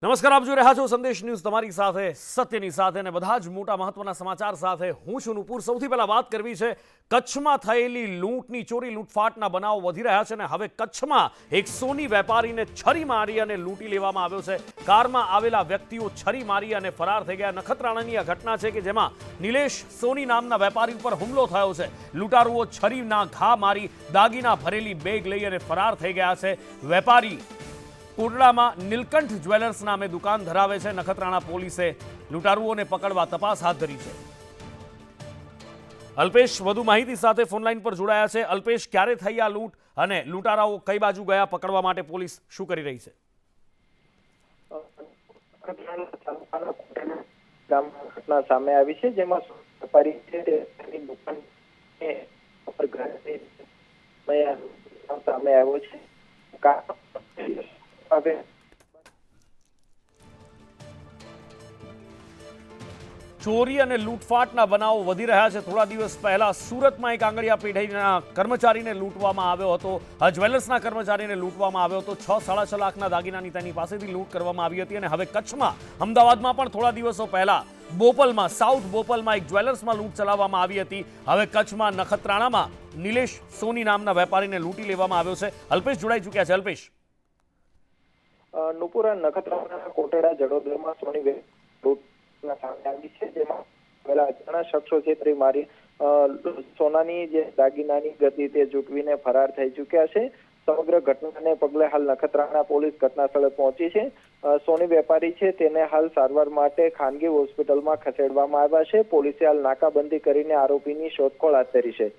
નમસ્કાર, આપ જોઈ રહ્યા છો સંદેશ ન્યૂઝ, તમારી સાથે સત્યની સાથે અને બધા જ મોટા મહત્વના સમાચાર સાથે હું છું નુપુર। સૌથી પહેલા વાત કરવી છે કચ્છમાં થયેલી લૂંટની, ચોરી લૂંટફાટના બનાવો વધી રહ્યા છે અને હવે કચ્છમાં એક સોની વેપારીને છરી મારી અને લૂંટી લેવામાં આવ્યો છે। કારમાં આવેલા વ્યક્તિઓ છરી મારી અને ફરાર થઈ ગયા। નખત્રાણાની આ ઘટના છે કે જેમાં નિલેશ સોની નામના વેપારી ઉપર હુમલો થયો છે। લૂંટારુઓ છરીના ઘા મારી દાગીના ભરેલી બેગ લઈ અને ફરાર થઈ ગયા છે। વેપારી કોટડામાં નીલકંઠ જ્વેલર્સ નામે દુકાન ધરાવે છે। નખત્રાણા પોલીસે લૂંટારુઓને પકડવા તપાસ હાથ ધરી છે। અલ્પેશ વધુ માહિતી સાથે ફોનલાઈન પર જોડાયા છે। અલ્પેશ, ક્યારે થઈ આ લૂંટ અને લૂંટારાઓ કઈ બાજુ ગયા? પકડવા માટે પોલીસ શું કરી રહી છે? ઘટના સામે આવી છે જેમાં વેપારી છે તેની દુકાન સામે આવ્યો છે। ચોરી અને લૂંટફાટના બનાવો વધી રહ્યા છે। થોડા દિવસ પહેલા સુરતમાં એક આંગળીયા પેઢીના કર્મચારીને લૂંટવામાં આવ્યો હતો। જ્વેલર્સના કર્મચારીને લૂંટવામાં આવ્યો હતો। 6.5 લાખના દાગીનાની તેની પાસેથી લૂંટ કરવામાં આવી હતી। અને હવે કચ્છમાં, અમદાવાદમાં પણ થોડા દિવસો પહેલા બોપલમાં, સાઉથ બોપલમાં એક જ્વેલર્સમાં લૂંટ ચલાવવામાં આવી હતી। હવે કચ્છમાં નખત્રાણામાં નિલેશ સોની નામના વેપારીને લૂંટી લેવામાં આવ્યો છે। અલ્પેશ જોડાઈ ચૂક્યા છે। અલ્પેશ, નુપુરા, નખત્રાણાના કોટેડા જડોદરમાં સોની લૂંટના સામે આવી છે જેમાં પહેલા અજાણ્યા શખ્સો છેતરી મારી સોનાની જે દાગીનાની ગતિ તે ચૂકવીને ફરાર થઈ ચૂક્યા છે। સમગ્ર ઘટનાને પગલે હાલ નખત્રાણા પોલીસ ઘટના સ્થળે પહોંચી છે। સોની વેપારી છે તેને હાલ સારવાર માટે ખાનગી હોસ્પિટલમાં ખસેડવામાં આવ્યા છે। પોલીસે હાલ નાકાબંધી કરીને આરોપીની શોધખોળ હાથ ધરી છે।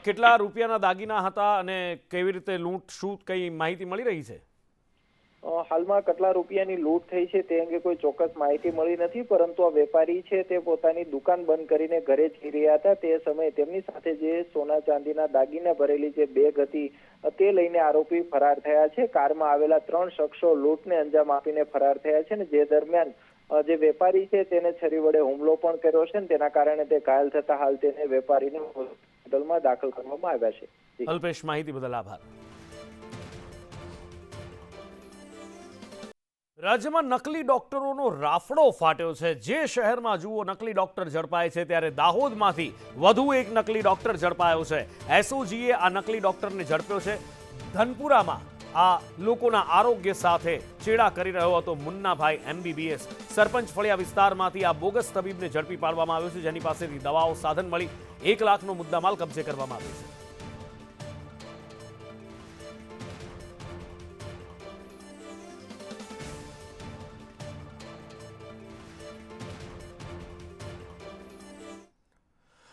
કેટલા રૂપિયાના દાગીના હતા અને કેવી રીતે લૂંટ, શું કઈ માહિતી મળી રહી છે? હાલમાં કેટલા રૂપિયાની લૂંટ થઈ છે તે અંગે કોઈ ચોક્કસ માહિતી મળી નથી, પરંતુ આ વેપારી છે તે પોતાની દુકાન બંધ કરીને ઘરે જઈ રહ્યા હતા। તે સમયે તેમની સાથે જે સોના ચાંદીના દાગીના ભરેલી જે બેગ હતી તે લઈને આરોપી ફરાર થયા છે। કારમાં આવેલા 3 શખ્સો લૂંટને અંજામ આપીને ફરાર થયા છે અને જે દરમિયાન જે વેપારી છે તેને છરી વડે હુમલો પણ કર્યો છે અને તેના કારણે તે ઘાયલ થતા હાલ તેને વેપારીને હોસ્પિટલમાં દાખલ કરવામાં આવ્યા છે। અલ્પેશ, માહિતી બદલ આભાર। રાજ્યમાં નકલી ડોક્ટરોનો રાફડો ફાટ્યો છે। જે શહેરમાં જુઓ નકલી ડોક્ટર ઝડપાય છે, ત્યારે દાહોદમાંથી વધુ એક નકલી ડોક્ટર ઝડપાયો છે। એસઓજીએ આ નકલી ડોક્ટરને ઝડપ્યો છે। ધનપુરામાં આ લોકોના આરોગ્ય સાથે ચેડા કરી રહ્યો હતો મુન્નાભાઈ MBBS। સરપંચ ફળિયા વિસ્તારમાંથી આ બોગસ તબીબને ઝડપી પાડવામાં આવ્યો છે, જેની પાસેથી દવાઓ, સાધન મળી 1 લાખનો મુદ્દામાલ કબજે કરવામાં આવ્યો છે।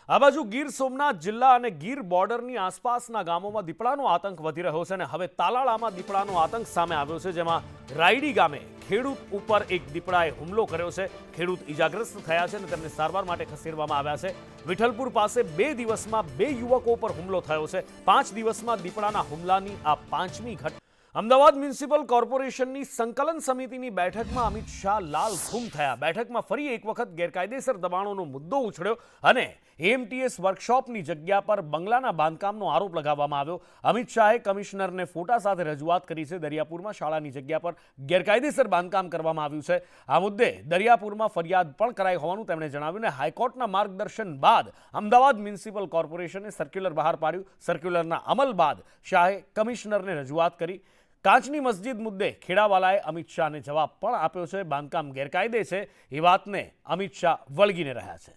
આ બાજુ ગીર સોમનાથ જિલ્લા અને ગીર બોર્ડરની આસપાસના ગામોમાં દીપડાનો આતંક વધી રહ્યો છે અને હવે તાલાળામાં દીપડાનો આતંક સામે આવ્યો છે, જેમાં રાયડી ગામે ખેડૂત ઉપર એક દીપડાએ હુમલો કર્યો છે। ખેડૂત ઈજાગ્રસ્ત થયા છે અને તેમને સારવાર માટે ખસેડવામાં આવ્યા છે। વિઠ્ઠલપુર પાસે 2 દિવસમાં 2 યુવકો પર હુમલો થયો છે। 5 દિવસમાં દીપડાના હુમલાની આ 5મી ઘટના। અમદાવાદ મ્યુનિસિપલ કોર્પોરેશનની સંકલન સમિતિની બેઠકમાં અમિત શાહ લાલઘૂમ થયા। બેઠકમાં ફરી એક વખત ગેરકાયદેસર દબાણોનો મુદ્દો ઉછળ્યો અને AMTS વર્કશોપની જગ્યા પર બંગલાના બાંધકામનો આરોપ લગાવવામાં આવ્યો। અમિત શાહે કમિશનરને ફોટા સાથે રજૂઆત કરી છે। દરિયાપુરમાં શાળાની જગ્યા પર ગેરકાયદેસર બાંધકામ કરવામાં આવ્યું છે। આ મુદ્દે દરિયાપુરમાં ફરિયાદ પણ કરાઈ હોવાનું તેમણે જણાવ્યું અને હાઈકોર્ટના માર્ગદર્શન બાદ અમદાવાદ મ્યુનિસિપલ કોર્પોરેશને સર્ક્યુલર બહાર પાડ્યું। સર્ક્યુલરના અમલ બાદ શાહે કમિશનરને રજૂઆત કરી। કાચની મસ્જિદ મુદ્દે ખેડાવાલાએ અમિત શાહને જવાબ પણ આપ્યો છે। બાંધકામ ગેરકાયદે છે એ વાતને અમિત શાહ વળગીને રહ્યા છે।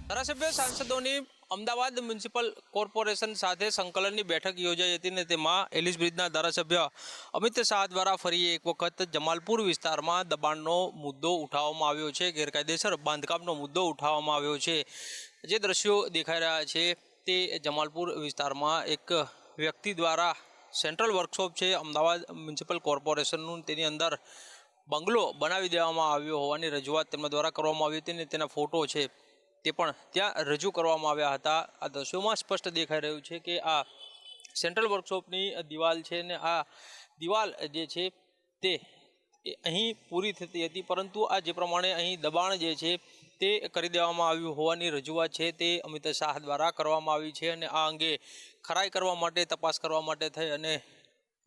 ધારાસભ્ય સાંસદોની અમદાવાદ મ્યુનિસિપલ કોર્પોરેશન સાથે સંકલનની બેઠક યોજાઈ હતી અને તેમાં એલિસ બ્રિજના ધારાસભ્ય અમિત શાહ દ્વારા ફરી એક વખત જમાલપુર વિસ્તારમાં દબાણનો મુદ્દો ઉઠાવવામાં આવ્યો છે, ગેરકાયદેસર બાંધકામનો મુદ્દો ઉઠાવવામાં આવ્યો છે। જે દ્રશ્યો દેખાઈ રહ્યા છે તે જમાલપુર વિસ્તારમાં એક વ્યક્તિ દ્વારા સેન્ટ્રલ વર્કશોપ છે અમદાવાદ મ્યુનિસિપલ કોર્પોરેશનનું, તેની અંદર બંગલો બનાવી દેવામાં આવ્યો હોવાની રજૂઆત તેમના દ્વારા કરવામાં આવી હતી અને તેના ફોટો છે તે પણ ત્યાં રજૂ કરવામાં આવ્યા હતા। આ દ્રશ્યોમાં સ્પષ્ટ દેખાઈ રહ્યું છે કે આ સેન્ટ્રલ વર્કશોપની દિવાલ છે અને આ દિવાલ જે છે તે અહીં પૂરી થતી હતી, પરંતુ આ જે પ્રમાણે અહીં દબાણ જે છે તે કરી દેવામાં આવ્યું હોવાની રજૂઆત છે તે અમિત શાહ દ્વારા કરવામાં આવી છે અને આ અંગે ખરાઈ કરવા માટે, તપાસ કરવા માટે થઈ અને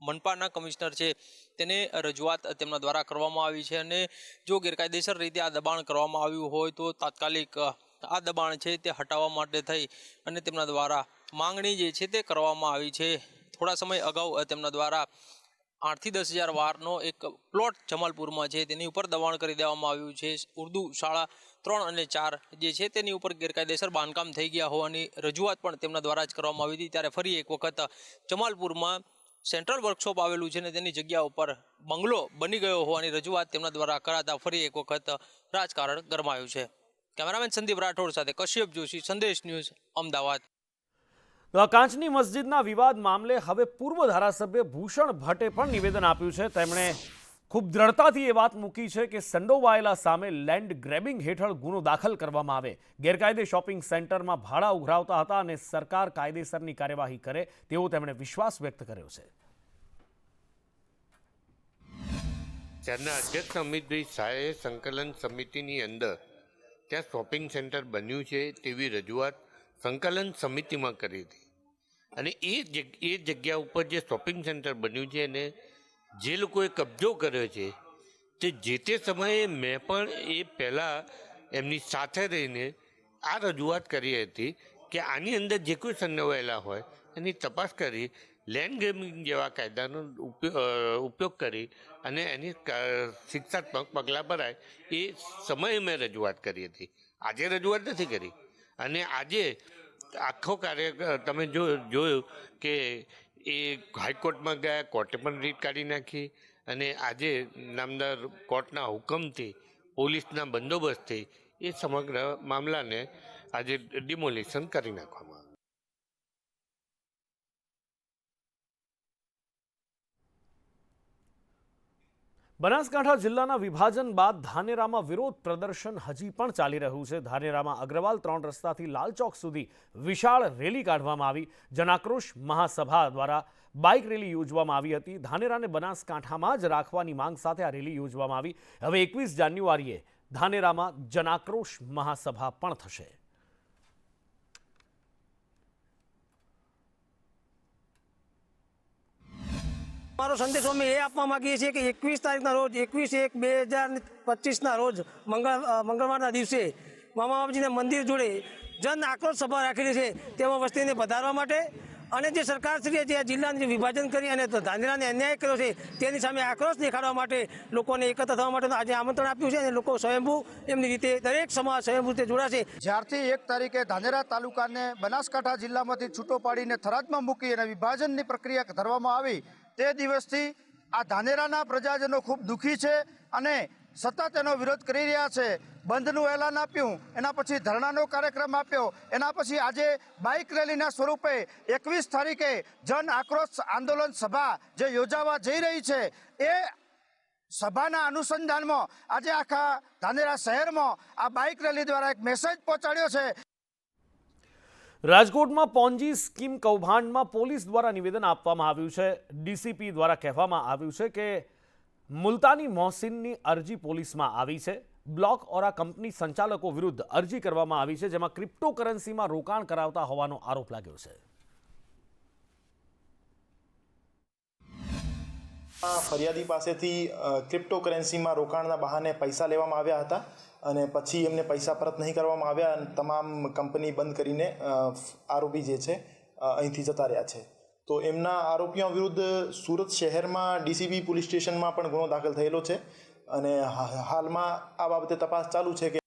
મનપાના કમિશનર છે તેને રજૂઆત તેમના દ્વારા કરવામાં આવી છે અને જો ગેરકાયદેસર રીતે આ દબાણ કરવામાં આવ્યું હોય તો તાત્કાલિક આ દબાણ છે તે હટાવવા માટે થઈ અને તેમના દ્વારા માંગણી જે છે તે કરવામાં આવી છે. થોડા સમય અગાઉ તેમના દ્વારા 8 થી 10,000 વારનો એક પ્લોટ જમાલપુરમાં છે તેની ઉપર દબાણ કરી દેવામાં આવ્યું છે. ઉર્દુ શાળા 3 અને 4 જે છે તેની ઉપર ગેરકાયદેસર બાંધકામ થઈ ગયા હોવાની રજૂઆત પણ તેમના દ્વારા જ કરવામાં આવી હતી. ત્યારે ફરી એક વખત જમાલપુરમાં સેન્ટ્રલ વર્કશોપ આવેલું છે ને તેની જગ્યા ઉપર બંગલો બની ગયો હોવાની રજૂઆત તેમના દ્વારા કરાતા ફરી એક વખત રાજકારણ ગરમાયું છે. કેમેરામેન સંદીપ રાઠોડ સાથે કશ્યપ જોશી, સંદેશ ન્યૂઝ, અમદાવાદ. તો આ કાંચની મસ્જિદના વિવાદ મામલે હવે પૂર્વ ધારાસભ્ય ભૂષણ ભટ્ટે પણ નિવેદન આપ્યું છે. તેમણે ખૂબ દ્રઢતાથી એ વાત મૂકી છે કે સંડોવાયેલા સામે લેન્ડ ગ્રેબિંગ હેઠળ ગુનો દાખલ કરવામાં આવે. ગેરકાયદે શોપિંગ સેન્ટરમાં ભાડા ઉઘરાવતા હતા અને સરકાર કાયદેસરની કાર્યવાહી કરે તેવો તેમણે વિશ્વાસ વ્યક્ત કર્યો છે. ત્યારના અધ્યક્ષ અમિતભાઈ શાહે સંકલન સમિતિની અંદર ત્યાં શોપિંગ સેન્ટર બન્યું છે તેવી રજૂઆત સંકલન સમિતિમાં કરી હતી અને એ જગ્યા ઉપર જે શોપિંગ સેન્ટર બન્યું છે અને જે લોકોએ કબજો કર્યો છે તે જે તે સમયે મેં પણ એ પહેલાં એમની સાથે રહીને આ રજૂઆત કરી હતી કે આની અંદર જે કોઈ સંડોવાયેલા હોય એની તપાસ કરી લેન્ડ ગ્રેબિંગ જેવા કાયદાનો ઉપયોગ કરી અને એની શિક્ષાત્મક પગલાં ભરાય એ સમયે મેં રજૂઆત કરી હતી. આજે રજૂઆત નથી કરી અને આજે આખો કાર્ય તમે જોયું કે એ હાઈકોર્ટમાં ગયા, કોર્ટે પણ રીટ કાઢી નાખી અને આજે નામદાર કોર્ટના હુકમથી પોલીસના બંદોબસ્તથી એ સમગ્ર મામલાને આજે ડિમોલિશન કરી નાખવામાં આવ્યું. બનાસકાંઠા જિલ્લાના વિભાજન બાદ ધાનેરામાં વિરોધ પ્રદર્શન હજી પણ ચાલી રહ્યું છે. ધાનેરામાં અગ્રવાલ 3 રસ્તાથી લાલચોક સુધી વિશાળ રેલી કાઢવામાં આવી. જનાક્રોશ મહાસભા દ્વારા બાઇક રેલી યોજવામાં આવી હતી. ધાનેરાને બનાસકાંઠામાં જ રાખવાની માંગ સાથે આ રેલી યોજવામાં આવી. હવે 21 જાન્યુઆરીએ ધાનેરામાં જનાક્રોશ મહાસભા પણ થશે. મારો સંદેશો અમે એ આપવા માંગીએ છીએ કે 21 તારીખના રોજ 21/1/2025ના રોજ મંગળવારના દિવસે મામા બાપજીના મંદિર જોડે જન આક્રોશ સભા રાખેલી છે. તેમાં વસ્તીને વધારવા માટે અને જે સરકારશ્રીએ જે જિલ્લાનું વિભાજન કરી અને ધાનેરાને અન્યાય કર્યો છે તેની સામે આક્રોશ દેખાડવા માટે લોકોને એકત્ર થવા માટે આજે આમંત્રણ આપ્યું છે અને લોકો સ્વયંભૂ એમની રીતે દરેક સમાજ સ્વયંભૂ રીતે જોડાશે. જ્યારથી 1 તારીખે ધાનેરા તાલુકાને બનાસકાંઠા જિલ્લામાંથી છૂટો પાડીને થરાદમાં મૂકી અને વિભાજનની પ્રક્રિયા ધરવામાં આવી તે દિવસથી આ ધાનેરાના પ્રજાજનો ખૂબ દુઃખી છે અને સતત એનો વિરોધ કરી રહ્યા છે. બંધનું એલાન આપ્યું, એના પછી ધરણાનો કાર્યક્રમ આપ્યો, એના પછી આજે બાઇક રેલીના સ્વરૂપે 21 તારીખે જન આક્રોશ આંદોલન સભા જે યોજાવા જઈ રહી છે એ સભાના અનુસંધાનમાં આજે આખા ધાનેરા શહેરમાં આ બાઇક રેલી દ્વારા એક મેસેજ પહોંચાડ્યો છે. રાજકોટમાં પોન્જી સ્કીમ કૌભાંડમાં પોલીસ દ્વારા નિવેદન આપવામાં આવ્યું છે. ડીસીપી દ્વારા કહેવામાં આવ્યું છે કે મુલતાની મોહસિનની અરજી પોલીસમાં આવી છે. બ્લોક ઓરા કંપની સંચાલકો વિરુદ્ધ અરજી કરવામાં આવી છે, જેમાં ક્રિપ્ટોકરન્સીમાં રોકાણ કરાવતા હોવાનો આરોપ લાગ્યો છે. ફરિયાદી પાસેથી ક્રિપ્ટોકરન્સીમાં રોકાણના બહાને પૈસા લેવામાં આવ્યા હતા અને પછી એમને પૈસા પરત નહીં કરવામાં આવ્યા અને તમામ કંપની બંધ કરીને આરોપી જે છે અહીંથી જતા રહ્યા છે. તો એમના આરોપીઓ વિરુદ્ધ સુરત શહેરમાં ડીસીબી પોલીસ સ્ટેશનમાં પણ ગુનો દાખલ થયેલો છે અને હાલમાં આ બાબતે તપાસ ચાલુ છે. કે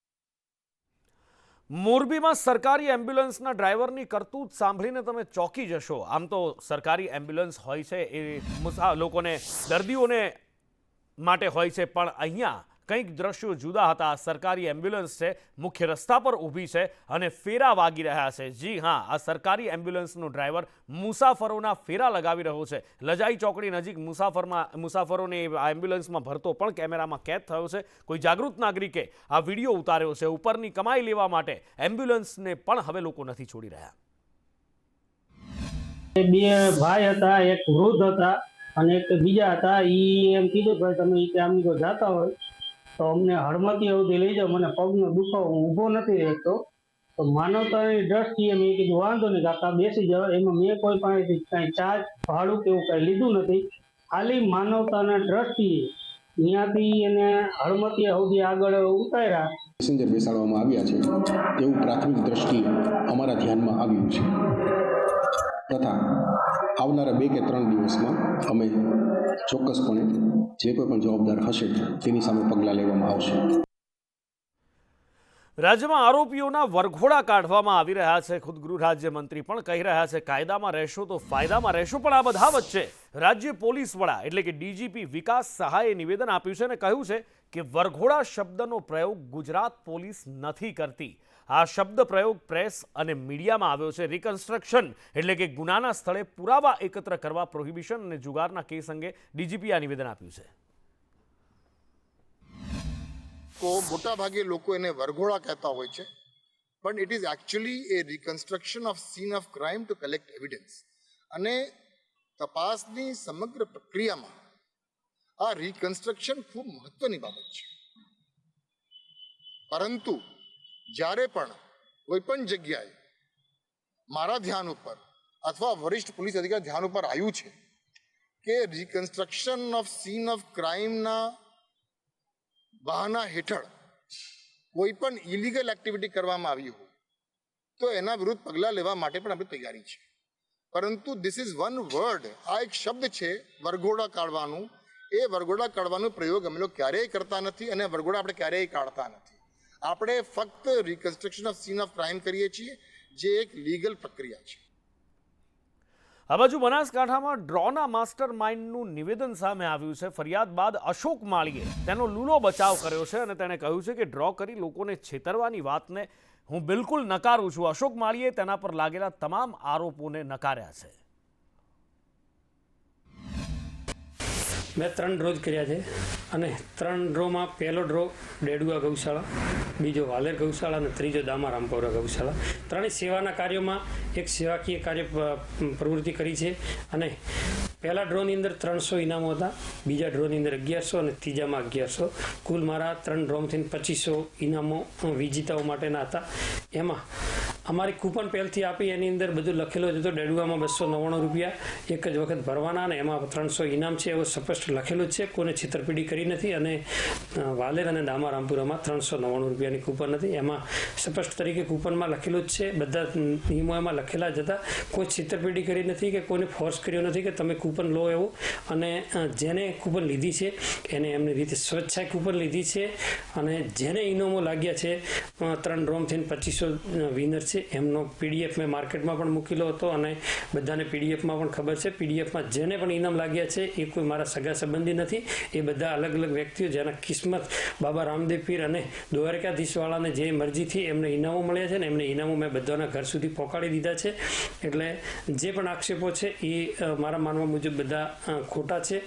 મોરબીમાં સરકારી એમ્બ્યુલન્સના ડ્રાઈવરની કરતૂત સાંભળીને તમે ચોંકી જશો. આમ તો સરકારી એમ્બ્યુલન્સ હોય છે એ લોકોને, દર્દીઓને માટે હોય છે, પણ અહીંયા કંઈક દ્રશ્યો જુદા હતા. સરકારી એમ્બ્યુલન્સ છે, મુખ્ય રસ્તા પર ઊભી છે અને ફેરા વાગી રહ્યા છે. જી હા, આ સરકારી એમ્બ્યુલન્સનો ડ્રાઈવર મુસાફરોના ફેરા લગાવી રહ્યો છે. લજાઈ ચોકડી નજીક મુસાફરોને આ એમ્બ્યુલન્સમાં ભરતો પણ કેમેરામાં કેદ થયો છે. કોઈ જાગૃત નાગરિકે આ વિડીયો ઉતાર્યો છે. ઉપરની કમાઈ લેવા માટે એમ્બ્યુલન્સને પણ હવે લોકો નથી છોડી રહ્યા. બે ભાઈ હતા, એક વૃદ્ધ હતા અને એક બીજા હતા. એ એમ કીધું ભાઈ તમે આમ જો જાતા હોય તો અમને હળમતી અવધિ લઈ જાઓ, મને પગનો દુખાવો, હું ઊભો નથી રહેતો. તો માનવતાની દ્રષ્ટિએ મેં કીધું વાંધો નહીં કાકા બેસી જાઓ. એમાં મેં કોઈ પાસેથી કાંઈ ચાર્જ ભાડું કે એવું કાંઈ લીધું નથી. ખાલી માનવતાના દ્રષ્ટિએ ત્યાંથી એને હળમતિયા સુધી આગળ ઉતાર્યા. પેસેન્જર બેસાડવામાં આવ્યા છે એવું પ્રાથમિક દ્રષ્ટિએ અમારા ધ્યાનમાં આવ્યું છે તથા આવનારા 2 કે 3 દિવસમાં અમે ચોક્કસપણે જે કોઈ પણ જવાબદાર હશે તેની સામે પગલાં લેવામાં આવશે. રાજ્યમાં આરોપીઓના વરઘોડા કાઢવામાં આવી રહ્યા છે. ખુદ ગૃહ રાજ્યમંત્રી પણ કહી રહ્યા છે કાયદામાં રહેશો તો ફાયદામાં રહેશો. પણ આ બધા વચ્ચે રાજ્ય પોલીસ વડા એટલે કે ડીજીપી વિકાસ સહાયે નિવેદન આપ્યું છે અને કહ્યું છે કે વરઘોડા શબ્દનો પ્રયોગ ગુજરાત પોલીસ નથી કરતી. આ શબ્દ પ્રયોગ પ્રેસ અને મીડિયામાં આવ્યો છે. રિકન્સ્ટ્રક્શન એટલે કે ગુનાના સ્થળે પુરાવા એકત્ર કરવા પ્રોહિબિશન અને જુગારના કેસ અંગે ડીજીપી આ નિવેદન આપ્યું છે. को मोटा भागे लोग એને વરઘોડા કહેતા હોય છે, પણ it is actually A reconstruction of scene of crime two collect evidence. અને તપાસની સમગ્ર પ્રક્રિયામાં આ રિકન્સ્ટ્રક્શન ખૂબ મહત્વની બાબત છે. પરંતુ જ્યારે પણ કોઈ પણ જગ્યાએ મારા ધ્યાન ઉપર અથવા વરિષ્ઠ પોલીસ અધિકારી ધ્યાન ઉપર આવ્યું છે કે રિકન્સ્ટ્રક્શન ઓફ સીન ઓફ ક્રાઇમના બહાના હેઠળ કોઈ પણ ઇલીગલ એક્ટિવિટી કરવામાં આવી હોય તો એના વિરુદ્ધ પગલાં લેવા માટે પણ આપણી તૈયારી છે. પરંતુ ધીસ ઇઝ વન વર્ડ, આ એક શબ્દ છે વરઘોડા કાઢવાનું. એ વરઘોડા કાઢવાનો પ્રયોગ અમે લોકો ક્યારેય કરતા નથી અને વરઘોડા આપણે ક્યારેય કાઢતા નથી. આપણે ફક્ત reconstruction of scene of crime કરીએ છીએ, જે એક લીગલ પ્રક્રિયા છે. આ બાજુ બનાસકાંઠામાં ડ્રોના માસ્ટર માઇન્ડનું નિવેદન સામે આવ્યું છે. ફરિયાદ બાદ અશોક માળીએ તેનો લૂલો બચાવ કર્યો છે અને તેણે કહ્યું છે કે ડ્રો કરી લોકોને છેતરવાની વાતને હું બિલકુલ નકારું છું. અશોક માળીએ તેના પર લાગેલા તમામ આરોપોને નકાર્યા છે. મેં 3 ડ્રો કર્યા છે અને 3 ડ્રોમાં પહેલો ડ્રો ડેડુઆ ગૌશાળા, બીજો વાલેર ગૌશાળા અને ત્રીજો દામા રામપોરા ગૌશાળા. ત્રણેય સેવાના કાર્યોમાં એક સેવાકીય કાર્ય પ્રવૃત્તિ કરી છે. અને પહેલા ડ્રોની અંદર 300 ઇનામો હતા, બીજા ડ્રોની અંદર 1100 અને ત્રીજામાં 1100. કુલ મારા 3 ડ્રોમથી 2500 ઇનામો વિજેતાઓ માટેના હતા. એમાં અમારી કૂપન પહેલથી આપી એની અંદર બધું લખેલું હતું. ડેડુઆમાં 299 રૂપિયા એક જ વખત ભરવાના અને એમાં 300 ઇનામ છે એવું સ્પષ્ટ લખેલું જ છે. કોઈને છેતરપિંડી કરી નથી. અને વાલેર અને દામા રામપુરામાં 399 રૂપિયાની કૂપન હતી. એમાં સ્પષ્ટ તરીકે કૂપનમાં લખેલું જ છે. બધા નિયમો એમાં લખેલા જ હતા. કોઈ છેતરપિંડી કરી નથી કે કોઈને ફોર્સ કર્યો નથી કે તમે કૂપન લો એવું. અને જેને કૂપન લીધી છે એને એમની રીતે સ્વેચ્છાએ કૂપન લીધી છે. અને જેને ઇનામો લાગ્યા છે 3 ડ્રોમથી 2500 વિનર છે એમનો પીડીએફ મેં માર્કેટમાં પણ મૂકેલો હતો અને બધાને પીડીએફમાં પણ ખબર છે. પીડીએફમાં જેને પણ ઇનામ લાગ્યા છે એ કોઈ મારા સગા સંબંધી નથી. એ બધા અલગ અલગ વ્યક્તિઓ જેના કિસ્મત બાબા રામદેવ પીર અને દ્વારકાધીશવાળાને જે મરજીથી એમને ઇનામો મળ્યા છે ને એમને ઇનામો મેં બધાના ઘર સુધી પહોંચાડી દીધા છે. એટલે જે પણ આક્ષેપો છે એ મારા માનવા મુજબ બધા ખોટા છે.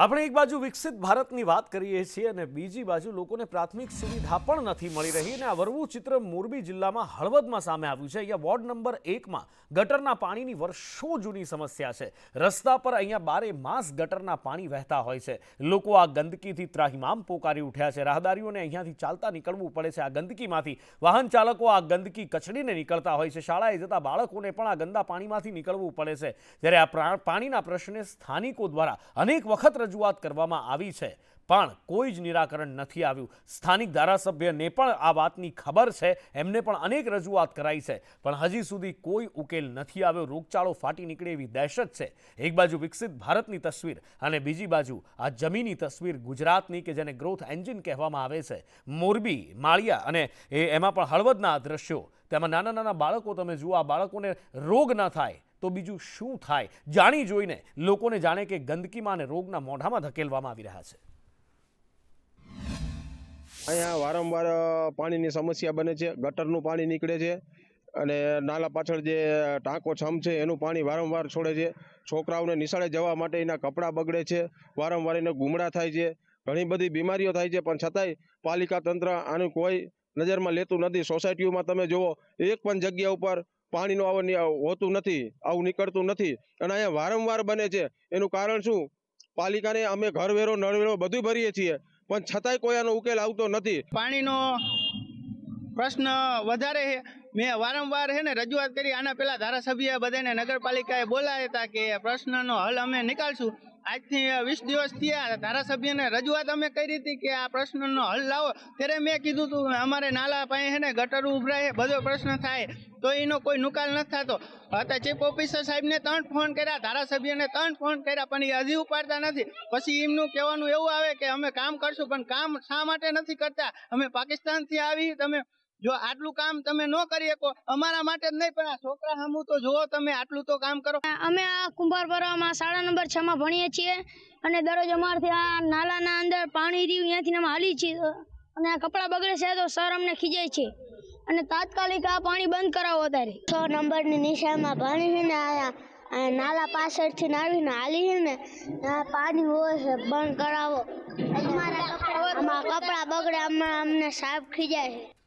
આપણે એક બાજુ વિકસિત ભારતની વાત કરીએ છીએ અને બીજી બાજુ લોકોને પ્રાથમિક સુવિધા પણ નથી મળી રહી. અને આ વરવું ચિત્ર મોરબી જિલ્લામાં હળવદમાં સામે આવ્યું છે. અહીંયા વોર્ડ નંબર 1માં ગટરના પાણીની વર્ષો જૂની સમસ્યા છે. રસ્તા પર અહીંયા 12 માસ ગટરના પાણી વહેતા હોય છે. લોકો આ ગંદકીથી ત્રાહિમામ પોકારી ઉઠ્યા છે. રાહદારીઓને અહીંયાથી ચાલતા નીકળવું પડે છે. આ ગંદકીમાંથી વાહન ચાલકો આ ગંદકી કચડીને નીકળતા હોય છે. શાળાએ જતા બાળકોને પણ આ ગંદા પાણીમાંથી નીકળવું પડે છે. જ્યારે આ પાણીના પ્રશ્ને સ્થાનિકો દ્વારા અનેક વખત રજૂઆત કરવામાં આવી છે પણ કોઈ જ નિરાકરણ નથી આવ્યું. સ્થાનિક ધારાસભ્યને પણ આ વાતની ખબર છે, એમને પણ અનેક રજૂઆત કરાઈ છે પણ હજી સુધી કોઈ ઉકેલ નથી આવ્યો. રોગચાળો ફાટી નીકળે એવી દહેશત છે. એક બાજુ વિકસિત ભારતની તસવીર અને બીજી બાજુ આ જમીની તસવીર ગુજરાતની કે જેને ગ્રોથ એન્જિન કહેવામાં આવે છે. મોરબી, માળિયા અને એમાં પણ હળવદના દ્રશ્યો. તેમાં નાના નાના બાળકો તમે જુઓ. આ બાળકોને રોગ ન થાય તો બીજું શું થાય? જાણી જોઈને લોકોને જાણે કે ગંદકીમાં અને રોગના મોઢામાં ધકેલવામાં આવી રહ્યા છે. અહીંયા વારંવાર પાણીની સમસ્યા બને છે. ગટરનું પાણી નીકળે છે અને નાલા પાછળ જે ટાંકો છમ છે એનું પાણી વારંવાર છોડે છે. છોકરાઓને નિશાળે જવા માટે એના કપડાં બગડે છે, વારંવાર એને ગુમડા થાય છે, ઘણી બધી બીમારીઓ થાય છે. પણ છતાંય પાલિકા તંત્ર આનું કોઈ નજરમાં લેતું નથી. સોસાયટીઓમાં તમે જુઓ એક પણ જગ્યા ઉપર પાણીનું આવું હોતું નથી, આવું નીકળતું નથી. અને અહીંયા વારંવાર બને છે. એનું કારણ શું? પાલિકાને અમે ઘરવેરો, નળવેરો બધું ભરીએ છીએ પણ છતાંય કોઈ આનો ઉકેલ આવતો નથી. પાણીનો પ્રશ્ન વધારે છે. મેં વારંવાર છે ને રજૂઆત કરી. આના પહેલા ધારાસભ્ય બધાને નગરપાલિકાએ બોલાવ્યા હતા કે પ્રશ્નનો હલ અમે નીકાળશું. આજથી 20 દિવસ થયા ધારાસભ્યને રજૂઆત અમે કરી હતી કે આ પ્રશ્નનો હલ લાવો. ત્યારે મેં કીધું હતું અમારે નાલા પાસે છે ને ગટર ઉભરાય, બધો પ્રશ્ન થાય, તો એનો કોઈ નિકાલ નથી થતો. અત્યારે ચીફ ઓફિસર સાહેબને 3 ફોન કર્યા, ધારાસભ્યને 3 ફોન કર્યા, પણ એ હજી ઉપાડતા નથી. પછી એમનું કહેવાનું એવું આવે કે અમે કામ કરશું, પણ કામ શા માટે નથી કરતા? અમે પાકિસ્તાનથી આવી, તમે જો આટલું કામ તમે ન કરી શકો, અમારા માટે જ નહીં પણ આ છોકરા સામું તો જુઓ, તમે આટલું તો કામ કરો. અમે આ કુંભારપરામાં શાળા નંબર 6 માં ભણીએ છીએ અને દરરોજ અમારથી આ નાલાના અંદર પાણી રહ્યું ત્યાંથી અમે હાલી છીએ અને આ કપડાં બગડે છે તો સર અમને ખીજાય છે અને તાત્કાલિક આ પાણી બંધ કરાવો. અત્યારે 6 નંબરની નિશાળમાં ભણી છે ને આ નાલા પાછળથી આવીને હાલી છે ને પાણી હોય છે, બંધ કરાવો. અમારા કપડાં બગડે, અમને સાહેબ ખીજાય છે.